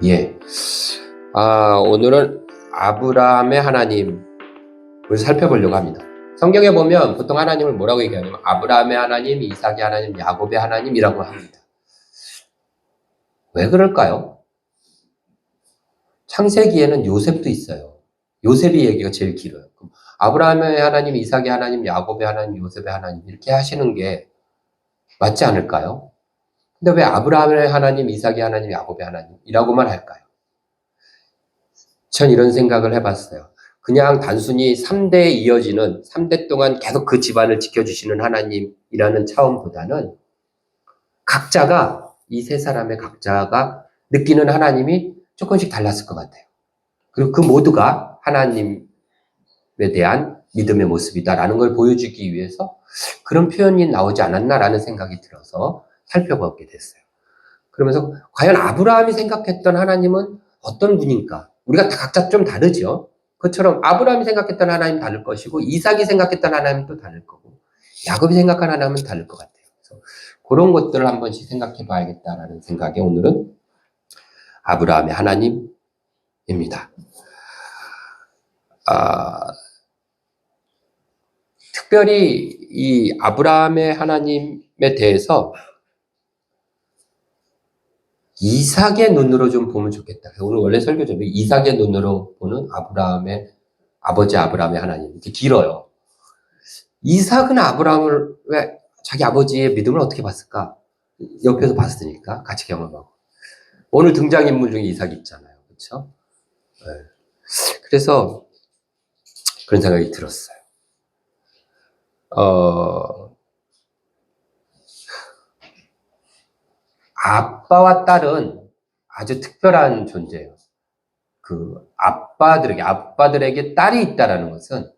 예. 오늘은 아브라함의 하나님을 살펴보려고 합니다. 성경에 보면 보통 하나님을 뭐라고 얘기하냐면 아브라함의 하나님, 이삭의 하나님, 야곱의 하나님이라고 합니다. 왜 그럴까요? 창세기에는 요셉도 있어요. 요셉의 얘기가 제일 길어요. 아브라함의 하나님, 이삭의 하나님, 야곱의 하나님, 요셉의 하나님 이렇게 하시는 게 맞지 않을까요? 근데 왜 아브라함의 하나님, 이삭의 하나님, 야곱의 하나님이라고만 할까요? 전 이런 생각을 해봤어요. 그냥 단순히 3대에 이어지는 3대 동안 계속 그 집안을 지켜주시는 하나님이라는 차원보다는 각자가 이 세 사람의 각자가 느끼는 하나님이 조금씩 달랐을 것 같아요. 그리고 그 모두가 하나님에 대한 믿음의 모습이다라는 걸 보여주기 위해서 그런 표현이 나오지 않았나라는 생각이 들어서 살펴보게 됐어요. 그러면서 과연 아브라함이 생각했던 하나님은 어떤 분인가? 우리가 다 각자 좀 다르죠. 그처럼 아브라함이 생각했던 하나님 다를 것이고 이삭이 생각했던 하나님도 다를 거고 야곱이 생각한 하나님은 다를 것 같아요. 그래서 그런 것들을 한 번씩 생각해 봐야겠다라는 생각에 오늘은 아브라함의 하나님입니다. 특별히 이 아브라함의 하나님에 대해서 이삭의 눈으로 좀 보면 좋겠다. 오늘 원래 설교 제목이 이삭의 눈으로 보는 아버지 아브라함의 하나님. 이렇게 길어요. 이삭은 아브라함을 왜 자기 아버지의 믿음을 어떻게 봤을까? 옆에서 봤으니까 같이 경험하고. 오늘 등장인물 중에 이삭이 있잖아요. 그렇죠? 네. 그래서 그런 생각이 들었어요. 아빠와 딸은 아주 특별한 존재예요. 그 아빠들에게 딸이 있다라는 것은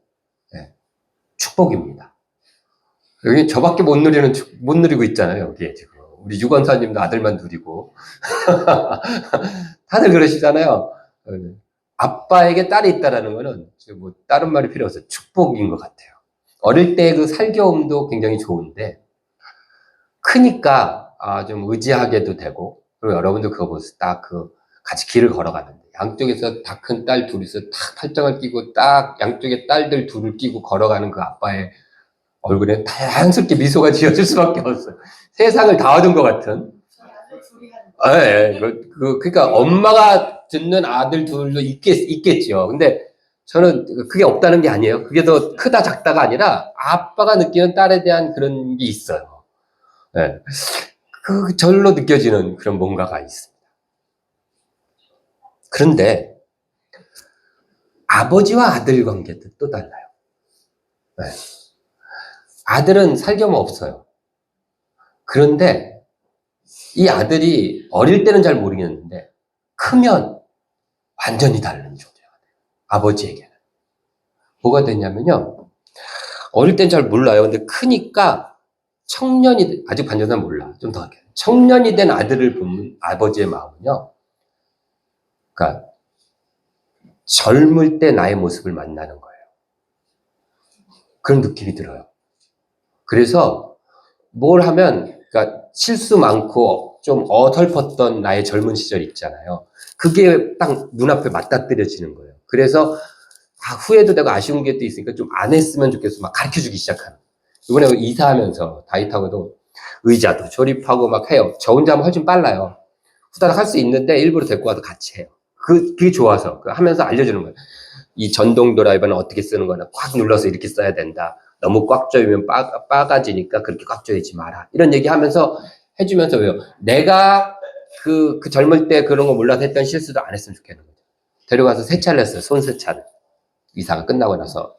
축복입니다. 여기 저밖에 못 누리고 있잖아요, 여기에 지금. 우리 유건사님도 아들만 누리고. 다들 그러시잖아요. 아빠에게 딸이 있다라는 거는 뭐 다른 말이 필요 없어요. 축복인 것 같아요. 어릴 때 그 살겨움도 굉장히 좋은데, 크니까, 좀 의지하게도 되고, 그리고 여러분도 그거 보세요. 같이 길을 걸어가는데, 양쪽에서 다 큰 딸 둘이서 딱 팔짱을 끼고, 딱 양쪽에 딸들 둘을 끼고 걸어가는 그 아빠의 얼굴에 다양스럽게 미소가 지어질 수밖에 없어요. 세상을 다 얻은 것 같은. 그러니까 엄마가 듣는 아들 둘도 있겠죠. 근데 저는 그게 없다는 게 아니에요. 그게 더 크다 작다가 아니라 아빠가 느끼는 딸에 대한 그런 게 있어요. 네. 그 절로 느껴지는 그런 뭔가가 있습니다. 그런데 아버지와 아들 관계도 또 달라요. 네. 아들은 살겸 없어요. 그런데 이 아들이 어릴 때는 잘 모르겠는데 크면 완전히 다른 존재가 돼요. 아버지에게는. 뭐가 되냐면요. 어릴 땐 잘 몰라요. 근데 크니까 아직 반전은 몰라. 좀 더 할게요. 청년이 된 아들을 보면 아버지의 마음은요. 그러니까 젊을 때 나의 모습을 만나는 거예요. 그런 느낌이 들어요. 그래서 뭘 하면 그러니까 실수 많고 좀 어설펐던 나의 젊은 시절 있잖아요. 그게 딱 눈앞에 맞닥뜨려지는 거예요. 그래서 후회도 되고 아쉬운 게 또 있으니까 좀 안 했으면 좋겠어 막 가르쳐주기 시작하는. 이번에 이사하면서 다윗하고도 의자도 조립하고 막 해요. 저 혼자 하면 훨씬 빨라요. 후다닥 할 수 있는데 일부러 데리고 와서 같이 해요. 그게 좋아서 하면서 알려주는 거예요. 이 전동 드라이버는 어떻게 쓰는 거나 꽉 눌러서 이렇게 써야 된다. 너무 꽉 조이면 빠가지니까 그렇게 꽉 조이지 마라. 이런 얘기 하면서 해주면서 왜요? 내가 그 젊을 때 그런 거 몰라서 했던 실수도 안 했으면 좋겠는 거죠. 데려가서 세차를 했어요. 손세차를. 이사가 끝나고 나서.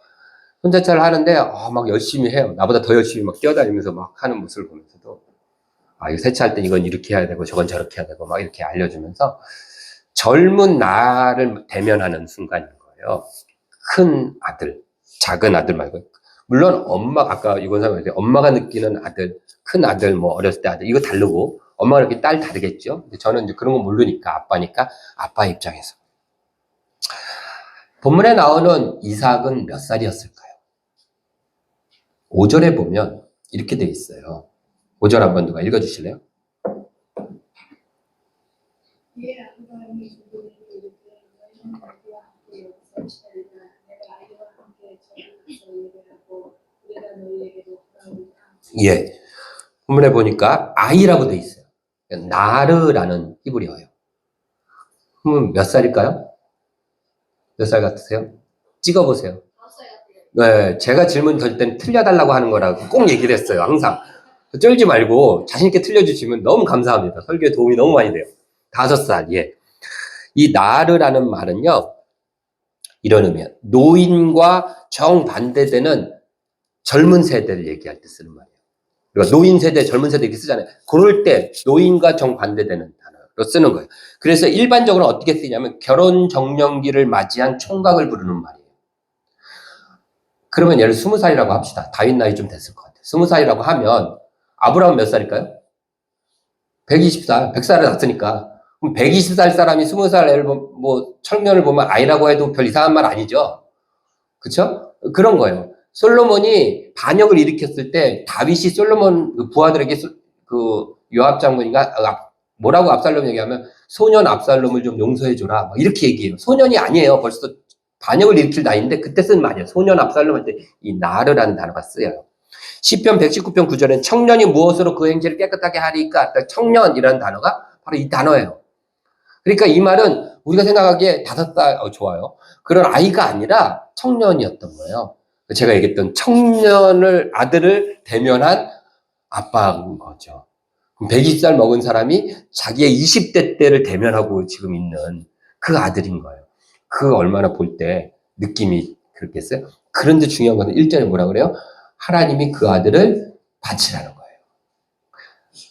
손세차를 하는데, 막 열심히 해요. 나보다 더 열심히 막 뛰어다니면서 막 하는 모습을 보면서도, 이거 세차할 때 이건 이렇게 해야 되고, 저건 저렇게 해야 되고, 막 이렇게 알려주면서, 젊은 나를 대면하는 순간인 거예요. 큰 아들, 작은 아들 말고. 물론 아까 유건사가 말했듯이 엄마가 느끼는 아들, 큰 아들, 뭐 어렸을 때 아들, 이거 다르고, 엄마가 이렇게 딸 다르겠죠? 근데 저는 이제 그런 거 모르니까, 아빠니까, 아빠 입장에서. 본문에 나오는 이삭은 몇 살이었을까요? 5절에 보면 이렇게 되어 있어요. 5절 한번 누가 읽어주실래요? 예, 아브라함이 중동에게 이르되 너희는 나와 함께 여기서 지내리라. 내가 아이와 함께 저기 가서 예배하고 내가 너희에게로 돌아오리라. 예. 본문에 보니까 아이라고 돼 있어요. 나르라는 히브리어예요. 그러면 몇 살일까요? 몇 살 같으세요? 찍어보세요. 9살 같아요. 네, 제가 질문 들 땐 틀려달라고 하는 거라고 꼭 얘기를 했어요. 항상. 쫄지 말고 자신있게 틀려주시면 너무 감사합니다. 설교에 도움이 너무 많이 돼요. 5살, 예. 이 나르라는 말은요, 이런 의미야. 노인과 정반대되는 젊은 세대를 얘기할 때 쓰는 말이에요. 그러니까 노인 세대, 젊은 세대 이렇게 쓰잖아요. 그럴 때 노인과 정반대되는 단어로 쓰는 거예요. 그래서 일반적으로 어떻게 쓰냐면 결혼 정년기를 맞이한 총각을 부르는 말이에요. 그러면 예를 20살이라고 합시다. 다윗 나이 좀 됐을 것 같아요. 20살이라고 하면 아브라함 몇 살일까요? 120살, 100살을 낳았으니까. 그럼 120살 사람이 20살 애를 청년을 보면 아이라고 해도 별 이상한 말 아니죠. 그쵸? 그런 거예요. 솔로몬이 반역을 일으켰을 때 다윗이 솔로몬 부하들에게 그 요압 장군인가 뭐라고 압살롬 얘기하면 소년 압살롬을 좀 용서해줘라 이렇게 얘기해요. 소년이 아니에요. 벌써 반역을 일으킬 나이인데 그때 쓴 말이에요. 소년 압살롬 할 때 이 나르라는 단어가 쓰여요. 시편 119편 9절엔 청년이 무엇으로 그 행실을 깨끗하게 하리까? 청년이라는 단어가 바로 이 단어예요. 그러니까 이 말은 우리가 생각하기에 5살, 좋아요. 그런 아이가 아니라 청년이었던 거예요. 제가 얘기했던 아들을 대면한 아빠인 거죠. 120살 먹은 사람이 자기의 20대 때를 대면하고 지금 있는 그 아들인 거예요. 그 얼마나 볼 때 느낌이 그렇겠어요? 그런데 중요한 것은 1절에 뭐라 그래요? 하나님이 그 아들을 바치라는 거예요.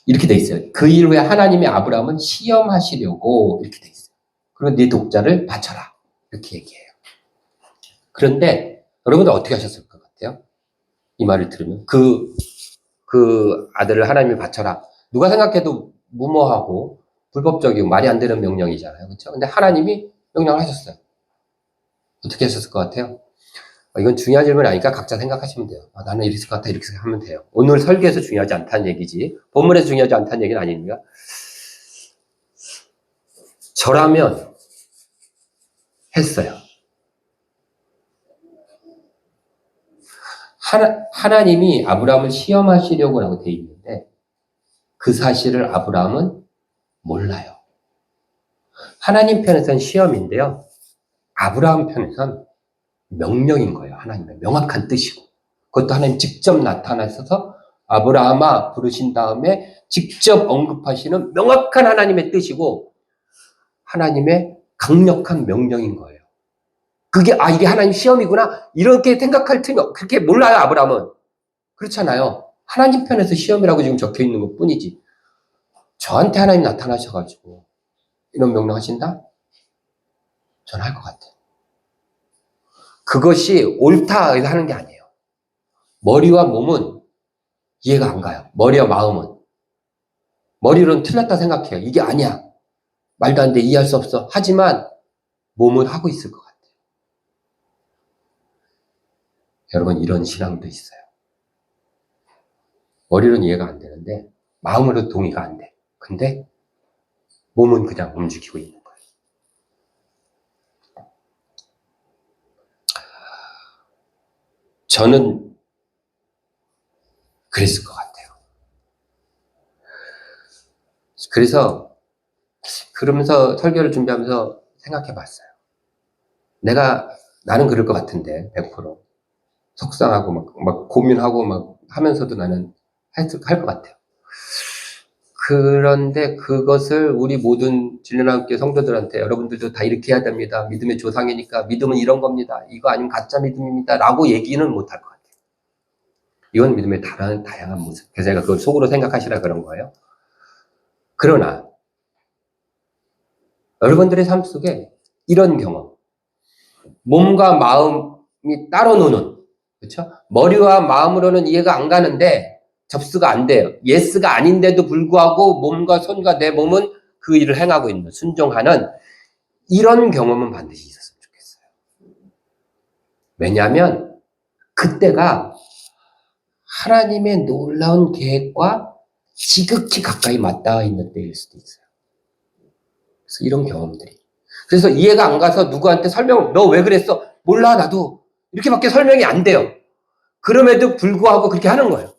이렇게 돼 있어요. 그 일 후에 하나님이 아브라함은 시험하시려고 이렇게 돼 있어요. 그리고 네 독자를 바쳐라. 이렇게 얘기해요. 그런데 여러분들 어떻게 하셨을 것 같아요? 이 말을 들으면 그 아들을 하나님이 바쳐라. 누가 생각해도 무모하고 불법적이고 말이 안 되는 명령이잖아요. 그렇죠? 근데 하나님이 명령을 하셨어요. 어떻게 하셨을 것 같아요? 이건 중요한 질문 아니까 각자 생각하시면 돼요. 나는 이렇게 것 같아. 이렇게 생각하면 돼요. 오늘 설계에서 중요하지 않다는 얘기지. 본문에서 중요하지 않다는 얘기는 아닙니다. 저라면 했어요. 하나님이 아브라함을 시험하시려고 라고 되어 있는데 그 사실을 아브라함은 몰라요. 하나님 편에서는 시험인데요. 아브라함 편에서는 명령인 거예요. 하나님의 명확한 뜻이고. 그것도 하나님 직접 나타나셔서 아브라함아 부르신 다음에 직접 언급하시는 명확한 하나님의 뜻이고 하나님의 강력한 명령인 거예요. 이게 하나님 시험이구나 이렇게 생각할 틈이 그렇게 몰라요. 아브라함은. 그렇잖아요. 하나님 편에서 시험이라고 지금 적혀 있는 것 뿐이지. 저한테 하나님 나타나셔가지고 이런 명령 하신다? 저는 할 것 같아요. 그것이 옳다 해서 하는 게 아니에요. 머리와 몸은 이해가 안 가요. 머리와 마음은. 머리로는 틀렸다 생각해요. 이게 아니야. 말도 안 돼. 이해할 수 없어. 하지만 몸은 하고 있을 것 같아요. 여러분 이런 신앙도 있어요. 머리로는 이해가 안 되는데 마음으로 동의가 안 돼. 근데 몸은 그냥 움직이고 있는 거예요. 저는 그랬을 것 같아요. 그래서 그러면서 설교를 준비하면서 생각해 봤어요. 나는 그럴 것 같은데 100% 속상하고 막 고민하고 막 하면서도 나는 할 것 같아요. 그런데 그것을 우리 모든 진리나눔교회 성도들한테 여러분들도 다 이렇게 해야 됩니다. 믿음의 조상이니까 믿음은 이런 겁니다. 이거 아니면 가짜 믿음입니다. 라고 얘기는 못할 것 같아요. 이건 믿음의 다양한 모습. 그래서 제가 그걸 속으로 생각하시라 그런 거예요. 그러나 여러분들의 삶 속에 이런 경험, 몸과 마음이 따로 노는, 그렇죠? 머리와 마음으로는 이해가 안 가는데 접수가 안 돼요. 예스가 아닌데도 불구하고 몸과 손과 내 몸은 그 일을 행하고 있는, 순종하는 이런 경험은 반드시 있었으면 좋겠어요. 왜냐하면 그때가 하나님의 놀라운 계획과 지극히 가까이 맞닿아 있는 때일 수도 있어요. 그래서 이런 경험들이. 그래서 이해가 안 가서 누구한테 설명을, 너 왜 그랬어? 몰라, 나도. 이렇게밖에 설명이 안 돼요. 그럼에도 불구하고 그렇게 하는 거예요.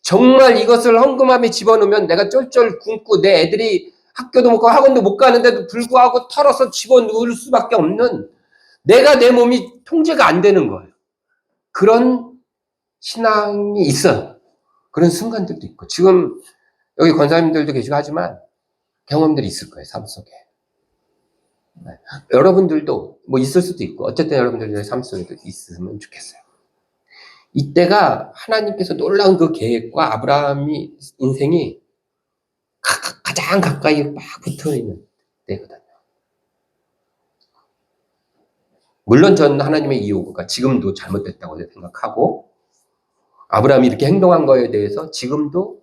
정말 이것을 헝금함에 집어넣으면 내가 쫄쫄 굶고 내 애들이 학교도 못 가고 학원도 못 가는데도 불구하고 털어서 집어넣을 수밖에 없는 내가 내 몸이 통제가 안 되는 거예요. 그런 신앙이 있어요. 그런 순간들도 있고. 지금 여기 권사님들도 계시고 하지만 경험들이 있을 거예요, 삶 속에. 네. 여러분들도 뭐 있을 수도 있고, 어쨌든 여러분들의 삶 속에도 있으면 좋겠어요. 이때가 하나님께서 놀라운 그 계획과 아브라함이 인생이 가장 가까이 막 붙어 있는 때거든요. 물론 전 하나님의 이 요구가 지금도 잘못됐다고 생각하고, 아브라함이 이렇게 행동한 거에 대해서 지금도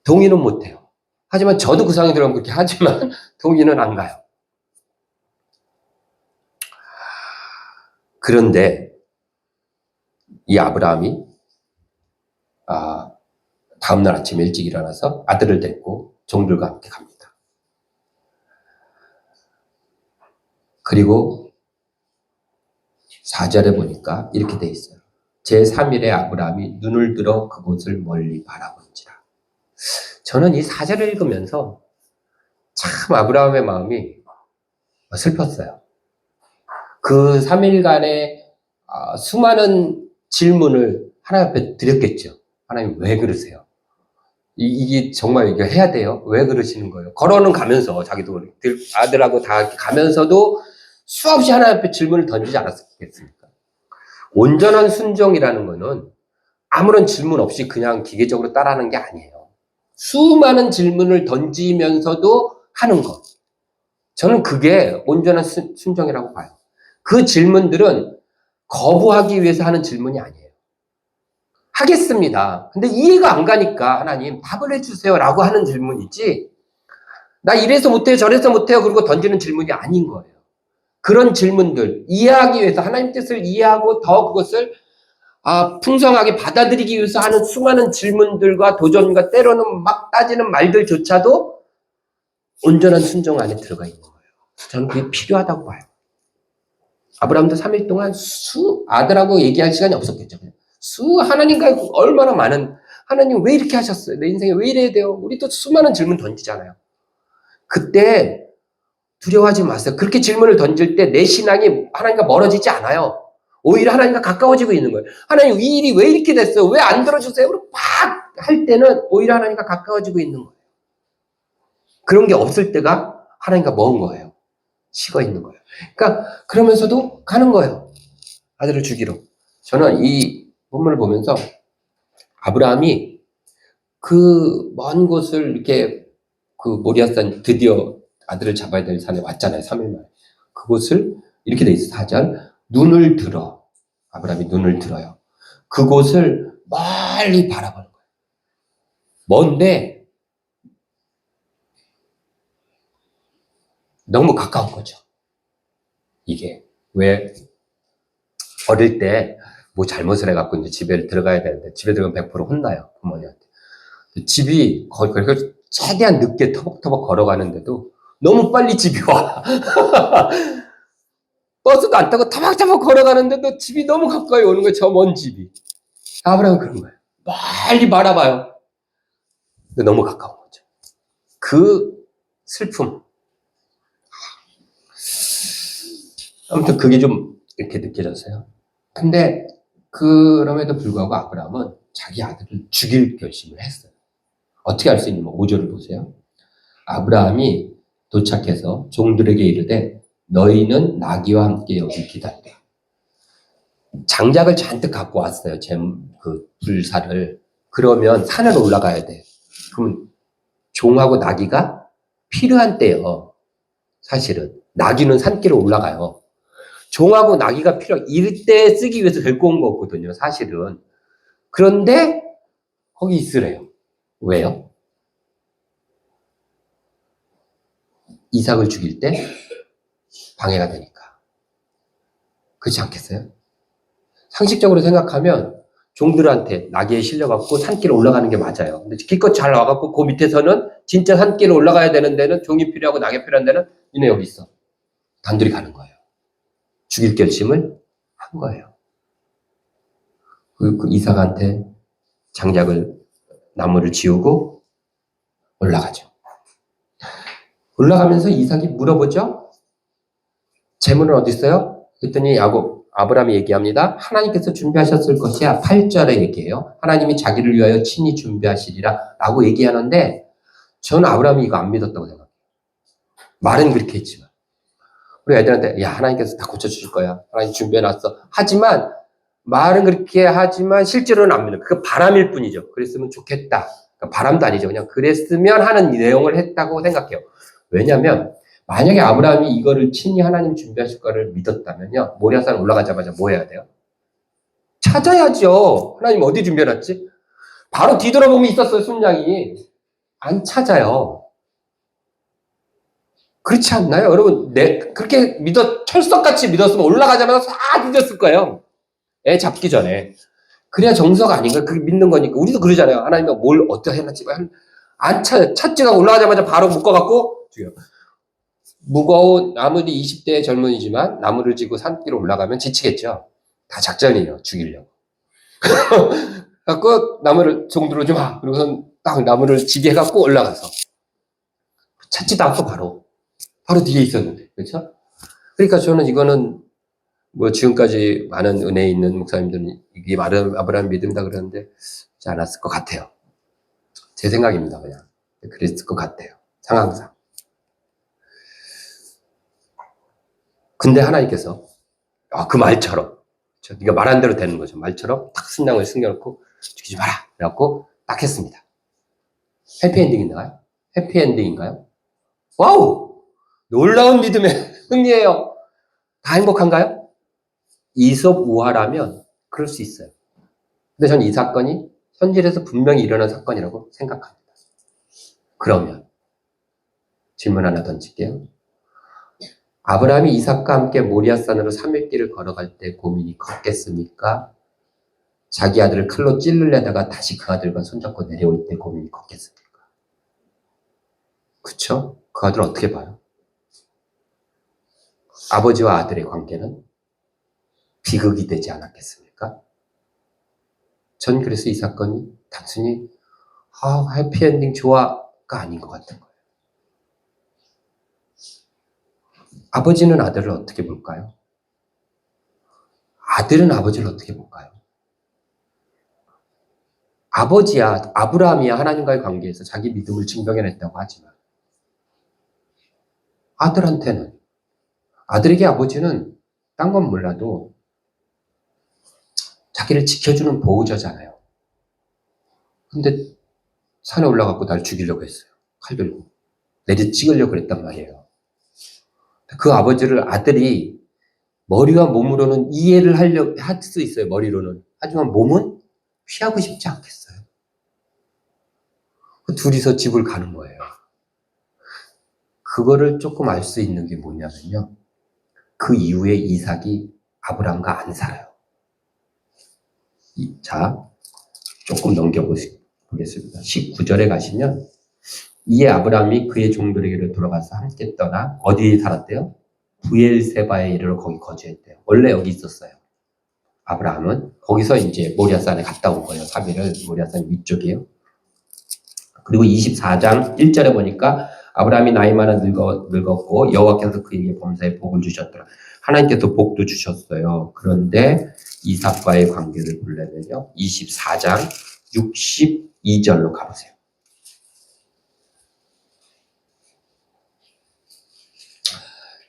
동의는 못해요. 하지만 저도 그 상황에 들어가면 그렇게 하지만 동의는 안 가요. 그런데 이 아브라함이 다음날 아침 일찍 일어나서 아들을 데리고 종들과 함께 갑니다. 그리고 4절에 보니까 이렇게 돼 있어요. 제3일에 아브라함이 눈을 들어 그곳을 멀리 바라본지라. 저는 이 4절을 읽으면서 참 아브라함의 마음이 슬펐어요. 그 3일간의 수많은 질문을 하나님 앞에 드렸겠죠. 하나님 왜 그러세요? 이게 정말 이거 해야 돼요? 왜 그러시는 거예요? 걸어는 가면서 자기도 아들하고 다 가면서도 수없이 하나님 앞에 질문을 던지지 않았겠습니까? 온전한 순종이라는 거는 아무런 질문 없이 그냥 기계적으로 따라하는 게 아니에요. 수많은 질문을 던지면서도 하는 것. 저는 그게 온전한 순종이라고 봐요. 그 질문들은 거부하기 위해서 하는 질문이 아니에요. 하겠습니다. 근데 이해가 안 가니까 하나님 답을 해주세요 라고 하는 질문이지, 나 이래서 못해요 저래서 못해요 그리고 던지는 질문이 아닌 거예요. 그런 질문들 이해하기 위해서 하나님 뜻을 이해하고 더 그것을 풍성하게 받아들이기 위해서 하는 수많은 질문들과 도전과 때로는 막 따지는 말들조차도 온전한 순종 안에 들어가 있는 거예요. 저는 그게 필요하다고 봐요. 아브라함도 3일 동안 아들하고 얘기할 시간이 없었겠죠. 하나님과 얼마나 많은, 하나님 왜 이렇게 하셨어요? 내 인생에 왜 이래야 돼요? 우리 또 수많은 질문 던지잖아요. 그때 두려워하지 마세요. 그렇게 질문을 던질 때 내 신앙이 하나님과 멀어지지 않아요. 오히려 하나님과 가까워지고 있는 거예요. 하나님 이 일이 왜 이렇게 됐어요? 왜 안 들어주세요? 막 할 때는 오히려 하나님과 가까워지고 있는 거예요. 그런 게 없을 때가 하나님과 먼 거예요. 식어 있는 거예요. 그러니까 그러면서도 가는 거예요. 아들을 주기로. 저는 이 본문을 보면서 아브라함이 그 먼 곳을 이렇게 그 모리아산 드디어 아들을 잡아야 될 산에 왔잖아요. 3일 만에. 그곳을 이렇게 돼 있어요. 4절. 눈을 들어. 아브라함이 눈을 들어요. 그곳을 멀리 바라보는 거예요. 먼데 너무 가까운 거죠. 이게 왜 어릴 때 뭐 잘못을 해갖고 이제 집에 들어가야 되는데 집에 들어가면 100% 혼나요. 부모님한테. 집이 거기 최대한 늦게 터벅터벅 걸어가는데도 너무 빨리 집이 와. 버스도 안 타고 타박타박 걸어가는데도 집이 너무 가까이 오는 거예요. 저 먼 집이. 아브라함은 그런 거예요. 빨리 바라봐요. 근데 너무 가까운 거죠. 그 슬픔. 아무튼 그게 좀 이렇게 느껴졌어요. 근데 그럼에도 불구하고 아브라함은 자기 아들을 죽일 결심을 했어요. 어떻게 할 수 있냐면 5절을 보세요. 아브라함이 도착해서 종들에게 이르되 너희는 나귀와 함께 여기 기다리라. 장작을 잔뜩 갖고 왔어요. 그 불사를. 그러면 산을 올라가야 돼. 그럼 종하고 나귀가 필요한 때요. 사실은 나귀는 산길을 올라가요. 종하고 나귀가 이때 쓰기 위해서 데리고 온 거거든요. 사실은. 그런데 거기 있으래요. 왜요? 이삭을 죽일 때 방해가 되니까. 그렇지 않겠어요? 상식적으로 생각하면 종들한테 나귀에 실려갖고 산길을 올라가는 게 맞아요. 근데 기껏 잘 와갖고 그 밑에서는 진짜 산길을 올라가야 되는 데는 종이 필요하고 나귀 필요한 데는 니네 여기 있어. 단둘이 가는 거예요. 죽일 결심을 한 거예요. 그 이삭한테 장작을 나무를 지우고 올라가죠. 올라가면서 이삭이 물어보죠. 재물은 어디 있어요? 그랬더니 아브라함이 얘기합니다. 하나님께서 준비하셨을 것이야. 8절에 얘기해요. 하나님이 자기를 위하여 친히 준비하시리라 라고 얘기하는데 저는 아브라함이 이거 안 믿었다고 생각해요. 말은 그렇게 했지만 우리 애들한테 야 하나님께서 다 고쳐주실 거야. 하나님 준비해놨어. 하지만 말은 그렇게 하지만 실제로는 안 믿어요. 그거 바람일 뿐이죠. 그랬으면 좋겠다. 그러니까 바람도 아니죠. 그냥 그랬으면 하는 내용을 했다고 생각해요. 왜냐하면 만약에 아브라함이 이거를 친히 하나님 준비하실 거를 믿었다면요. 모리아산 올라가자마자 뭐 해야 돼요? 찾아야죠. 하나님 어디 준비해놨지? 바로 뒤돌아보면 있었어요. 순양이. 안 찾아요. 그렇지 않나요? 여러분 그렇게 철석같이 믿었으면 올라가자마자 싹 잊었을 거예요. 애 잡기 전에. 그래야 정서가 아닌가? 그게 믿는 거니까. 우리도 그러잖아요. 하나님이 뭘 어떻게 해놨지? 안 찾지가 올라가자마자 바로 묶어갖고 죽여요. 무거운 아무리 20대의 젊은이지만 나무를 지고 산길로 올라가면 지치겠죠. 다 작전이에요. 죽이려고. 갖고 나무를 종들 오지 마. 그러고선 딱 나무를 지게 해갖고 올라가서 찾지도 않고 바로 뒤에 있었는데 그렇죠? 그러니까 저는 이거는 뭐 지금까지 많은 은혜 있는 목사님들은 이게 아브라함 믿음이다 그러는데 그렇지 않았을 것 같아요. 제 생각입니다. 그냥 그랬을 것 같아요. 상황상. 근데 하나님께서 그 말처럼 네가 말한 대로 되는 거죠. 말처럼 딱 순양을 숨겨놓고 죽이지 마라. 그래갖고 딱 했습니다. 해피엔딩인가요? 해피엔딩인가요? 와우! 놀라운 믿음의 승리예요. 다 행복한가요? 이솝 우화라면 그럴 수 있어요. 근데 전 이 사건이 현실에서 분명히 일어난 사건이라고 생각합니다. 그러면 질문 하나 던질게요. 아브라함이 이삭과 함께 모리아산으로 3일 길을 걸어갈 때 고민이 컸겠습니까? 자기 아들을 칼로 찔르려다가 다시 그 아들과 손잡고 내려올 때 고민이 컸겠습니까? 그쵸? 그 아들 어떻게 봐요? 아버지와 아들의 관계는 비극이 되지 않았겠습니까? 전 그래서 이 사건이 단순히 해피엔딩 좋아가 아닌 것 같은 거예요. 아버지는 아들을 어떻게 볼까요? 아들은 아버지를 어떻게 볼까요? 아브라함이야 하나님과의 관계에서 자기 믿음을 증명해냈다고 하지만 아들에게 아버지는 딴 건 몰라도 자기를 지켜주는 보호자잖아요. 근데 산에 올라가고 날 죽이려고 했어요. 칼 들고. 내리 찍으려고 그랬단 말이에요. 그 아버지를 아들이 머리와 몸으로는 이해를 할 수 있어요. 머리로는. 하지만 몸은 피하고 싶지 않겠어요. 둘이서 집을 가는 거예요. 그거를 조금 알 수 있는 게 뭐냐면요. 그 이후에 이삭이 아브라함과 안 살아요. 자, 조금 넘겨보겠습니다. 19절에 가시면 이에 아브라함이 그의 종들에게로 돌아가서 함께 떠나 어디에 살았대요? 부엘세바에 이르러 거기 거주했대요. 원래 여기 있었어요. 아브라함은 거기서 이제 모리아산에 갔다 온 거예요. 3일을 모리아산 위쪽이에요. 그리고 24장 1절에 보니까 아브라함이 나이 많아 늙었고 여호와께서 그에게 범사에 복을 주셨더라. 하나님께서 복도 주셨어요. 그런데 이삭과의 관계를 보려면요. 24장 62절로 가보세요.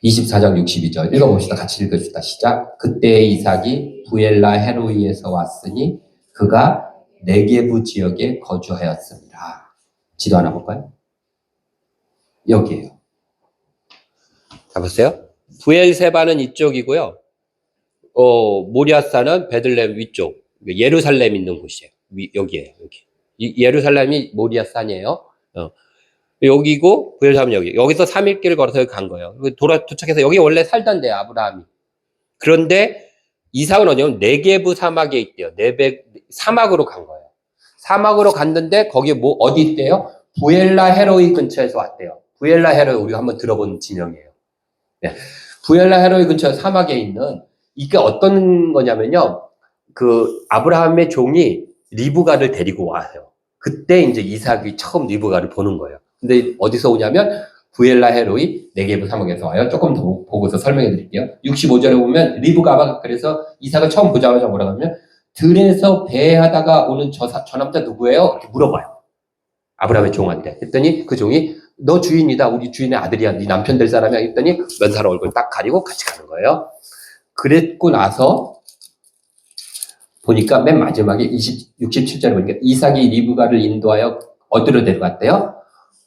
(24장 62절) 읽어봅시다. 같이 읽어줍시다. 시작. 그때 이삭이 부엘라 헤로이에서 왔으니 그가 네게부 지역에 거주하였습니다. 지도 하나 볼까요? 여기에요. 자, 보세요. 부엘세바는 이쪽이고요. 모리아산은 베들레헴 위쪽. 예루살렘 있는 곳이에요. 여기에요. 여기. 예루살렘이 모리아산이에요. 여기고 부엘세바는 여기. 여기서 3일 길을 걸어서 여기 간 거예요. 도착해서 여기 원래 살던 데요. 아브라함이. 그런데 이삭은 어디냐면 네게브 사막에 있대요. 사막으로 간 거예요. 사막으로 갔는데 거기에 어디 있대요? 부엘라 헤로이 근처에서 왔대요. 부엘라 헤로이 우리가 한번 들어본 진영이에요. 네. 부엘라 헤로이 근처 사막에 있는 이게 어떤 거냐면요. 그 아브라함의 종이 리브가를 데리고 와요. 그때 이제 이삭이 처음 리브가를 보는 거예요. 근데 어디서 오냐면 부엘라 헤로이 네게브 사막에서 와요. 조금 더 보고서 설명해 드릴게요. 65절에 보면 리브가가 그래서 이삭을 처음 보자마자 뭐라고 하면 들에서 배하다가 오는 저 남자 누구예요? 이렇게 물어봐요. 아브라함의 종한테. 했더니 그 종이 너 주인이다. 우리 주인의 아들이야. 네 남편 될 사람이야. 했더니 면사로 얼굴 딱 가리고 같이 가는 거예요. 그랬고 나서 보니까 맨 마지막에 67절에 보니까 이삭이 리브가를 인도하여 어디로 데려갔대요?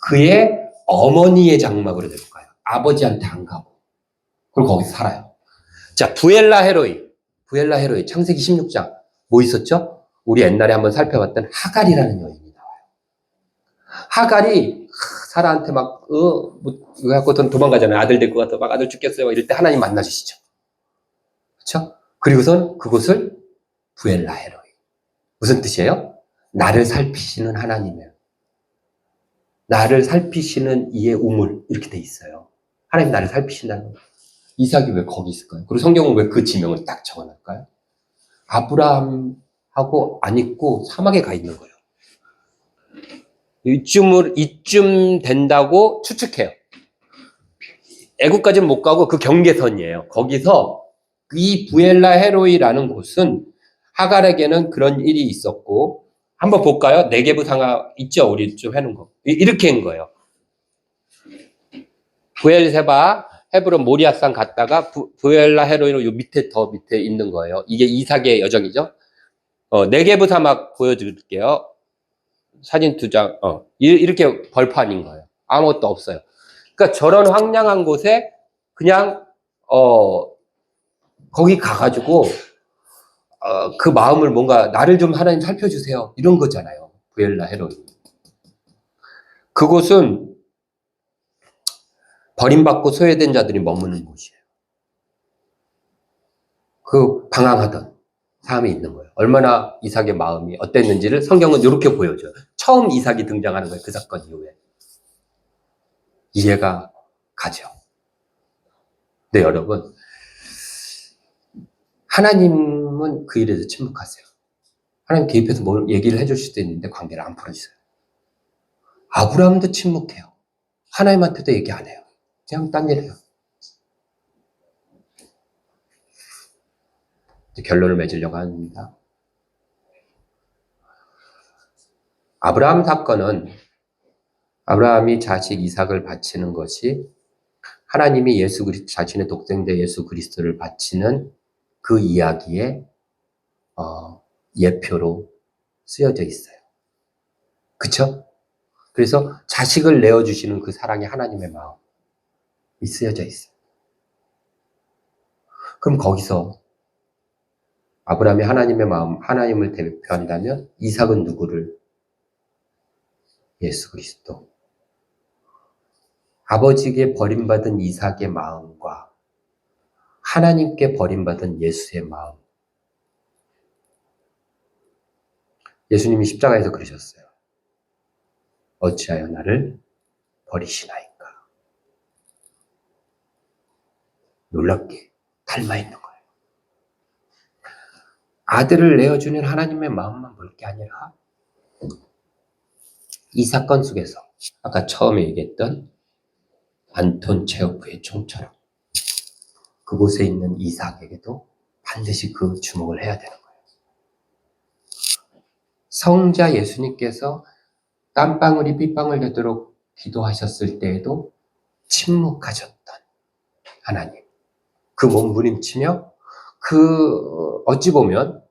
그의 어머니의 장막으로 데려가요. 아버지한테 안 가고. 그리고 거기서 살아요. 자, 부엘라 헤로이. 창세기 16장. 뭐 있었죠? 우리 옛날에 한번 살펴봤던 하갈이라는 여인이 나와요. 하갈이 사라한테 막, 이거 갖고 도망가잖아요. 아들 될 것 같아. 막 아들 죽겠어요. 막 이럴 때 하나님 만나주시죠. 그렇죠? 그리고선 그곳을 부엘라 헤로이. 무슨 뜻이에요? 나를 살피시는 하나님이에요. 나를 살피시는 이의 우물. 이렇게 돼 있어요. 하나님 나를 살피신다는 거예요. 이삭이 왜 거기 있을까요? 그리고 성경은 왜 그 지명을 딱 적어놨을까요? 아브라함하고 안 있고 사막에 가 있는 거예요. 이쯤 된다고 추측해요. 애국까지는 못 가고 그 경계선이에요. 거기서 이 부엘라 헤로이라는 곳은 하갈에게는 그런 일이 있었고 한번 볼까요? 네게브 상하 있죠? 우리 좀 해놓은 거. 이렇게 한 거예요. 부엘세바 헤브론 모리아산 갔다가 부엘라 헤로이로 요 밑에 더 밑에 있는 거예요. 이게 이삭의 여정이죠. 네게브 사막 보여드릴게요. 사진 2장. 이렇게 벌판인 거예요. 아무것도 없어요. 그러니까 저런 황량한 곳에 그냥 거기 가가지고 그 마음을 뭔가 나를 좀 하나님 살펴주세요. 이런 거잖아요. 부엘라 헤로이. 그곳은 버림받고 소외된 자들이 머무는 곳이에요. 그 방황하던 사람이 있는 거예요. 얼마나 이삭의 마음이 어땠는지를 성경은 이렇게 보여줘요. 처음 이삭이 등장하는 거예요. 그 사건 이후에. 이해가 가죠. 네, 여러분. 하나님은 그 일에서 침묵하세요. 하나님 개입해서 뭘 얘기를 해줄 수도 있는데 관계를 안 풀어주세요. 아브라함도 침묵해요. 하나님한테도 얘기 안 해요. 그냥 딴 일 해요. 이제 결론을 맺으려고 합니다. 아브라함 사건은 아브라함이 자식 이삭을 바치는 것이 하나님이 자신의 독생자 예수 그리스도를 바치는 그 이야기의 예표로 쓰여져 있어요. 그쵸? 그래서 자식을 내어주시는 그 사랑이 하나님의 마음이 쓰여져 있어요. 그럼 거기서 아브라함이 하나님의 마음, 하나님을 대표한다면 이삭은 누구를? 예수 그리스도. 아버지에게 버림받은 이삭의 마음과 하나님께 버림받은 예수의 마음. 예수님이 십자가에서 그러셨어요. 어찌하여 나를 버리시나이까. 놀랍게 닮아 있는 거예요. 아들을 내어주는 하나님의 마음만 볼 게 아니라 이 사건 속에서 아까 처음에 얘기했던 안톤 체호프의 총처럼 그곳에 있는 이삭에게도 반드시 그 주목을 해야 되는 거예요. 성자 예수님께서 땀방울이 핏방울 되도록 기도하셨을 때에도 침묵하셨던 하나님. 그 몸부림치며 어찌 보면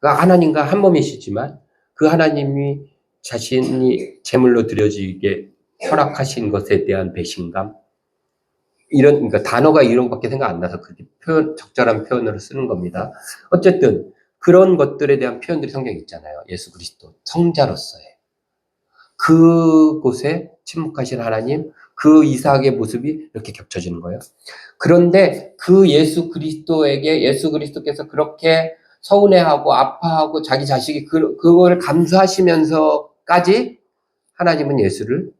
하나님과 한 몸이시지만 그 하나님이 자신이 제물로 드려지게 허락하신 것에 대한 배신감, 그러니까 단어가 이런 것밖에 생각 안 나서 그렇게 적절한 표현으로 쓰는 겁니다. 어쨌든 그런 것들에 대한 표현들이 성경에 있잖아요. 예수 그리스도 성자로서의 그곳에 침묵하신 하나님, 그 이삭의 모습이 이렇게 겹쳐지는 거예요. 그런데 그 예수 그리스도께서 그렇게 서운해하고 아파하고 자기 자식이 그거를 감수하시면서까지 하나님은 예수를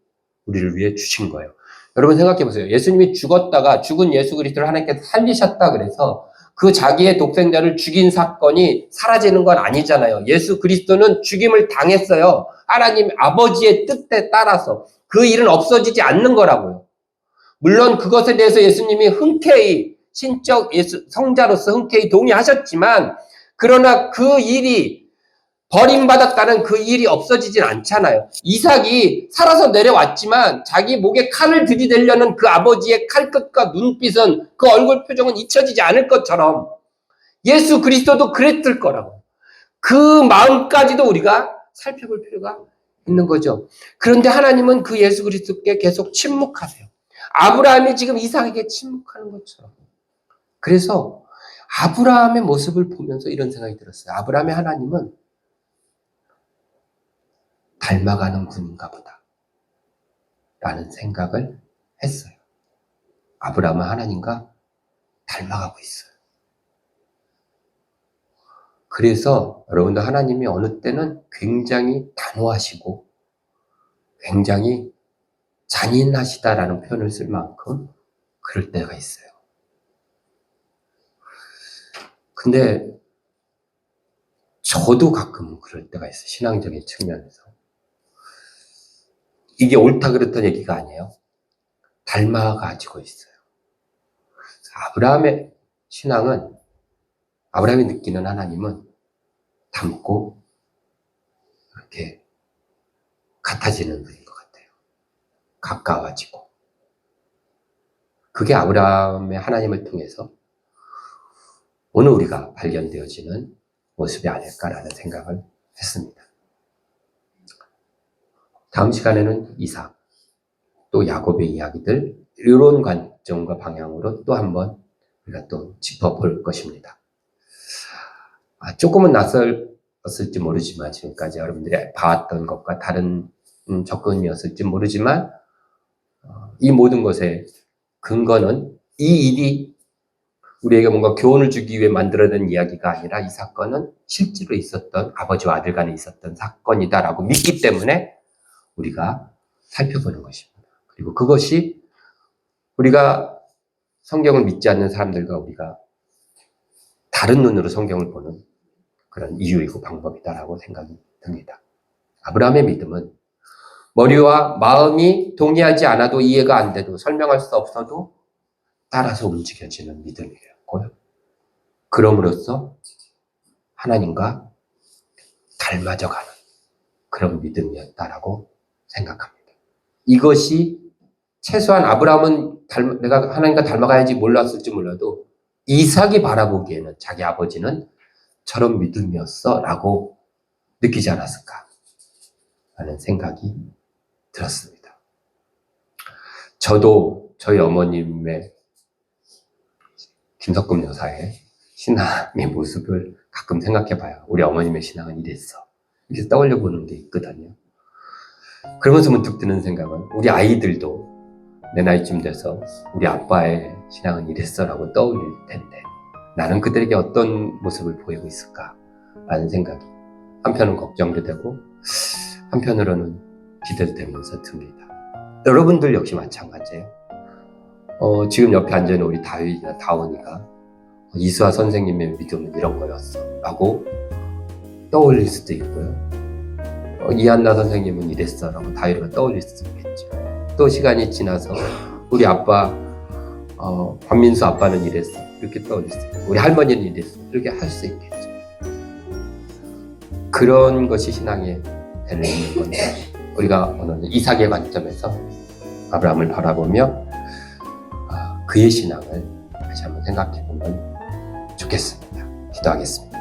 우리를 위해 주신 거예요. 여러분 생각해 보세요. 예수님이 죽은 예수 그리스도를 하나님께서 살리셨다 그래서 그 자기의 독생자를 죽인 사건이 사라지는 건 아니잖아요. 예수 그리스도는 죽임을 당했어요. 하나님 아버지의 뜻에 따라서 그 일은 없어지지 않는 거라고요. 물론 그것에 대해서 예수님이 흔쾌히 신적 성자로서 흔쾌히 동의하셨지만 그러나 그 일이 버림받았다는 그 일이 없어지진 않잖아요. 이삭이 살아서 내려왔지만 자기 목에 칼을 들이대려는 그 아버지의 칼끝과 눈빛은 그 얼굴 표정은 잊혀지지 않을 것처럼 예수 그리스도도 그랬을 거라고. 그 마음까지도 우리가 살펴볼 필요가 있는 거죠. 그런데 하나님은 그 예수 그리스도께 계속 침묵하세요. 아브라함이 지금 이삭에게 침묵하는 것처럼. 그래서 아브라함의 모습을 보면서 이런 생각이 들었어요. 아브라함의 하나님은 닮아가는 분인가 보다 라는 생각을 했어요. 아브라함은 하나님과 닮아가고 있어요. 그래서 여러분들 하나님이 어느 때는 굉장히 단호하시고 굉장히 잔인하시다라는 표현을 쓸 만큼 그럴 때가 있어요. 근데 저도 가끔은 그럴 때가 있어요. 신앙적인 측면에서. 이게 옳다 그렇다는 얘기가 아니에요. 닮아가지고 있어요. 아브라함의 신앙은, 아브라함이 느끼는 하나님은 닮고 이렇게 같아지는 분인 것 같아요. 가까워지고. 그게 아브라함의 하나님을 통해서 오늘 우리가 발견되어지는 모습이 아닐까라는 생각을 했습니다. 다음 시간에는 이삭, 또 야곱의 이야기들, 이런 관점과 방향으로 또 한번 우리가 또 짚어볼 것입니다. 조금은 낯설었을지 모르지만 지금까지 여러분들이 봐왔던 것과 다른 접근이었을지 모르지만 이 모든 것의 근거는 이 일이 우리에게 뭔가 교훈을 주기 위해 만들어낸 이야기가 아니라 이 사건은 실제로 있었던 아버지와 아들 간에 있었던 사건이다라고 믿기 때문에 우리가 살펴보는 것입니다. 그리고 그것이 우리가 성경을 믿지 않는 사람들과 우리가 다른 눈으로 성경을 보는 그런 이유이고 방법이다라고 생각이 듭니다. 아브라함의 믿음은 머리와 마음이 동의하지 않아도 이해가 안 돼도 설명할 수 없어도 따라서 움직여지는 믿음이었고요. 그럼으로써 하나님과 닮아져가는 그런 믿음이었다라고 생각합니다. 이것이 최소한 아브라함은 내가 하나님과 닮아가야지 몰랐을지 몰라도 이삭이 바라보기에는 자기 아버지는 저런 믿음이었어 라고 느끼지 않았을까 하는 생각이 들었습니다. 저도 저희 어머님의 김석금 여사의 신앙의 모습을 가끔 생각해봐요. 우리 어머님의 신앙은 이랬어. 이렇게 떠올려 보는 게 있거든요. 그러면서 문득 드는 생각은 우리 아이들도 내 나이쯤 돼서 우리 아빠의 신앙은 이랬어라고 떠올릴 텐데 나는 그들에게 어떤 모습을 보이고 있을까 라는 생각이 한편은 걱정도 되고 한편으로는 기대도 되면서 듭니다. 여러분들 역시 마찬가지예요. 지금 옆에 앉아있는 우리 다윗이나 다원이가 이수아 선생님의 믿음은 이런 거였어 라고 떠올릴 수도 있고요. 이한나 선생님은 이랬어 라고 다윗이가 떠올릴 수도 있겠죠. 또 시간이 지나서 우리 아빠 박민수 아빠는 이랬어 이렇게 떠올릴 수 있고 우리 할머니는 이랬어 이렇게 할 수 있겠죠. 그런 것이 신앙의 되는 건데 우리가 오늘 이삭의 관점에서 아브라함을 바라보며 그의 신앙을 다시 한번 생각해 보면 좋겠습니다. 기도하겠습니다.